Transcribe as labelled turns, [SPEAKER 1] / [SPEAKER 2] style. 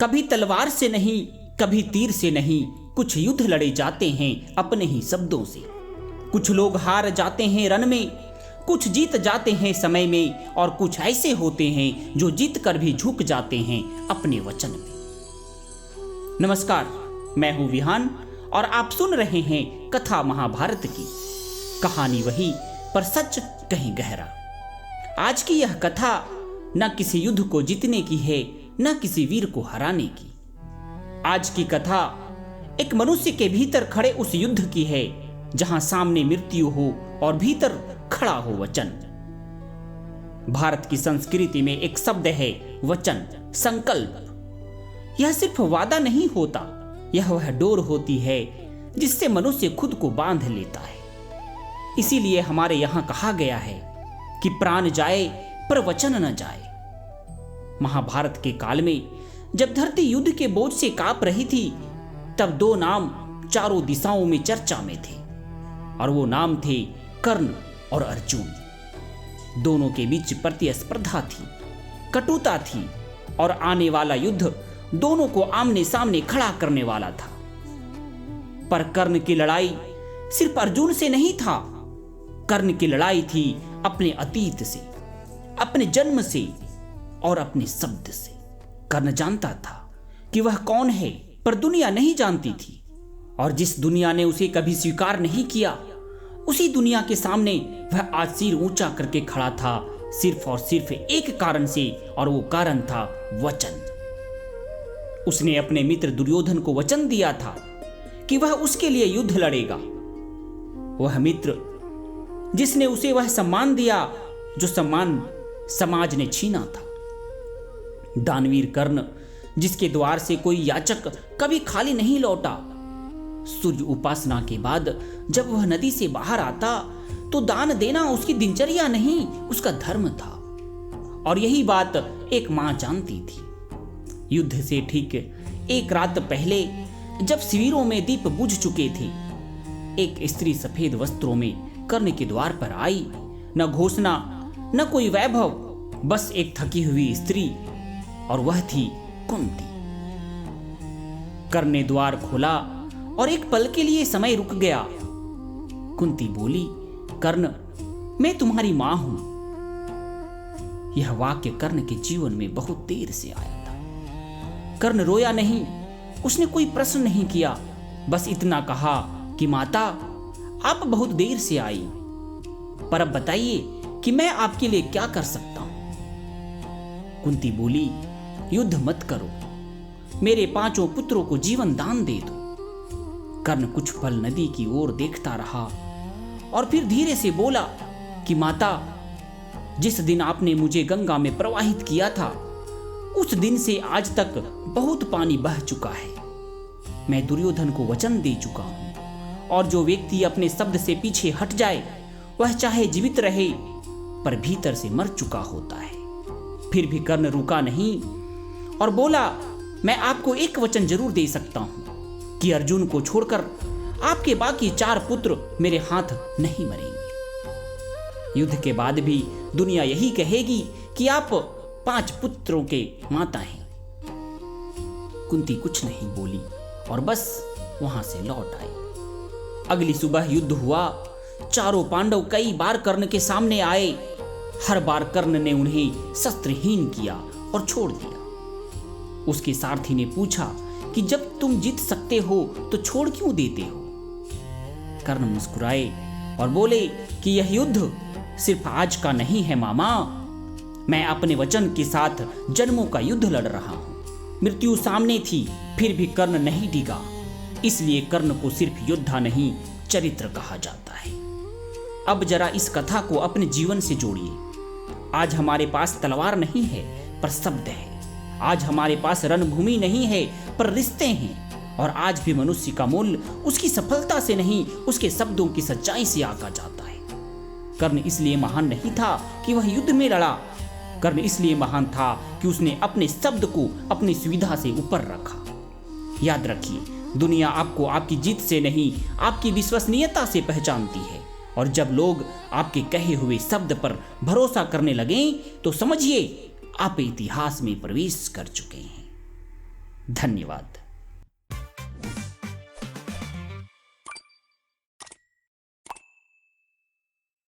[SPEAKER 1] कभी तलवार से नहीं, कभी तीर से नहीं, कुछ युद्ध लड़े जाते हैं अपने ही शब्दों से। कुछ लोग हार जाते हैं रन में, कुछ जीत जाते हैं समय में, और कुछ ऐसे होते हैं जो जीत कर भी झुक जाते हैं अपने वचन में। नमस्कार, मैं हूं विहान और आप सुन रहे हैं कथा महाभारत की। कहानी वही पर सच कहीं गहरा। आज की यह कथा न किसी युद्ध को जीतने की है, न किसी वीर को हराने की। आज की कथा एक मनुष्य के भीतर खड़े उस युद्ध की है जहां सामने मृत्यु हो और भीतर खड़ा हो वचन। भारत की संस्कृति में एक शब्द है वचन, संकल्प। यह सिर्फ वादा नहीं होता, यह वह डोर होती है जिससे मनुष्य खुद को बांध लेता है। इसीलिए हमारे यहां कहा गया है कि प्राण जाए पर वचन न जाए। महाभारत के काल में जब धरती युद्ध के बोझ से कांप रही थी, तब दो नाम चारों दिशाओं में चर्चा में थे, और वो नाम थे कर्ण और अर्जुन। दोनों के बीच प्रतिस्पर्धा थी, कटुता थी, और आने वाला युद्ध दोनों को आमने सामने खड़ा करने वाला था। पर कर्ण की लड़ाई सिर्फ अर्जुन से नहीं था। कर्ण की लड़ाई थी अपने अतीत से, अपने जन्म से और अपने शब्द से। कर्ण जानता था कि वह कौन है, पर दुनिया नहीं जानती थी, और जिस दुनिया ने उसे कभी स्वीकार नहीं किया, उसी दुनिया के सामने वह आज सिर ऊंचा करके खड़ा था, सिर्फ और सिर्फ एक कारण से, और वो कारण था वचन। उसने अपने मित्र दुर्योधन को वचन दिया था कि वह उसके लिए युद्ध लड़ेगा। वह मित्र जिसने उसे वह सम्मान दिया जो सम्मान समाज ने छीना था। दानवीर कर्ण, जिसके द्वार से कोई याचक कभी खाली नहीं लौटा। सूर्य उपासना के बाद जब वह नदी से बाहर आता तो दान देना उसकी दिनचर्या नहीं, उसका धर्म था, और यही बात एक मां जानती थी। युद्ध से ठीक एक रात पहले जब शिविरों में दीप बुझ चुके थे, एक स्त्री सफेद वस्त्रों में कर्ण के द्वार पर आई। न घोषणा, न कोई वैभव, बस एक थकी हुई स्त्री, और वह थी कुंती। कर्ण ने द्वार खोला और एक पल के लिए समय रुक गया। कुंती बोली, कर्ण, मैं तुम्हारी मां हूं। यह वाक्य कर्ण के जीवन में बहुत देर से आया था। कर्ण रोया नहीं, उसने कोई प्रश्न नहीं किया, बस इतना कहा कि माता, आप बहुत देर से आई, पर अब बताइए कि मैं आपके लिए क्या कर सकता हूं। कुंती बोली, युद्ध मत करो, मेरे 5 पुत्रों को जीवन दान दे दो। कर्ण कुछ पल नदी की ओर देखता रहा और फिर धीरे से बोला कि माता, जिस दिन आपने मुझे गंगा में प्रवाहित किया था, उस दिन से आज तक बहुत पानी बह चुका है। मैं दुर्योधन को वचन दे चुका हूं, और जो व्यक्ति अपने शब्द से पीछे हट जाए वह चाहे जीवित रहे पर भीतर से मर चुका होता है। फिर भी कर्ण रुका नहीं और बोला, मैं आपको एक वचन जरूर दे सकता हूं कि अर्जुन को छोड़कर आपके बाकी 4 पुत्र मेरे हाथ नहीं मरेंगे। युद्ध के बाद भी दुनिया यही कहेगी कि आप 5 पुत्रों के माता हैं। कुंती कुछ नहीं बोली और बस वहां से लौट आई। अगली सुबह युद्ध हुआ। चारों पांडव कई बार कर्ण के सामने आए। हर बार कर्ण ने उन्हें शस्त्रहीन किया और छोड़ दिया। उसके सारथी ने पूछा कि जब तुम जीत सकते हो तो छोड़ क्यों देते हो। कर्ण मुस्कुराए और बोले कि यह युद्ध सिर्फ आज का नहीं है मामा, मैं अपने वचन के साथ जन्मों का युद्ध लड़ रहा हूं। मृत्यु सामने थी, फिर भी कर्ण नहीं डिगा। इसलिए कर्ण को सिर्फ योद्धा नहीं, चरित्र कहा जाता है। अब जरा इस कथा को अपने जीवन से जोड़िए। आज हमारे पास तलवार नहीं है, पर शब्द है। आज हमारे पास रणभूमि नहीं है, पर रिश्ते हैं। और आज भी मनुष्य का मूल्य उसकी सफलता से नहीं, उसके शब्दों की सच्चाई से आका जाता है। कर्ण इसलिए महान नहीं था कि वह युद्ध में लड़ा। कर्ण इसलिए महान था कि उसने अपने शब्द को अपनी सुविधा से ऊपर रखा। याद रखिए, दुनिया आपको आपकी जीत से नहीं, आपकी विश्वसनीयता से पहचानती है। और जब लोग आपके कहे हुए शब्द पर भरोसा करने लगें तो समझिए आप इतिहास में प्रवेश कर चुके हैं। धन्यवाद।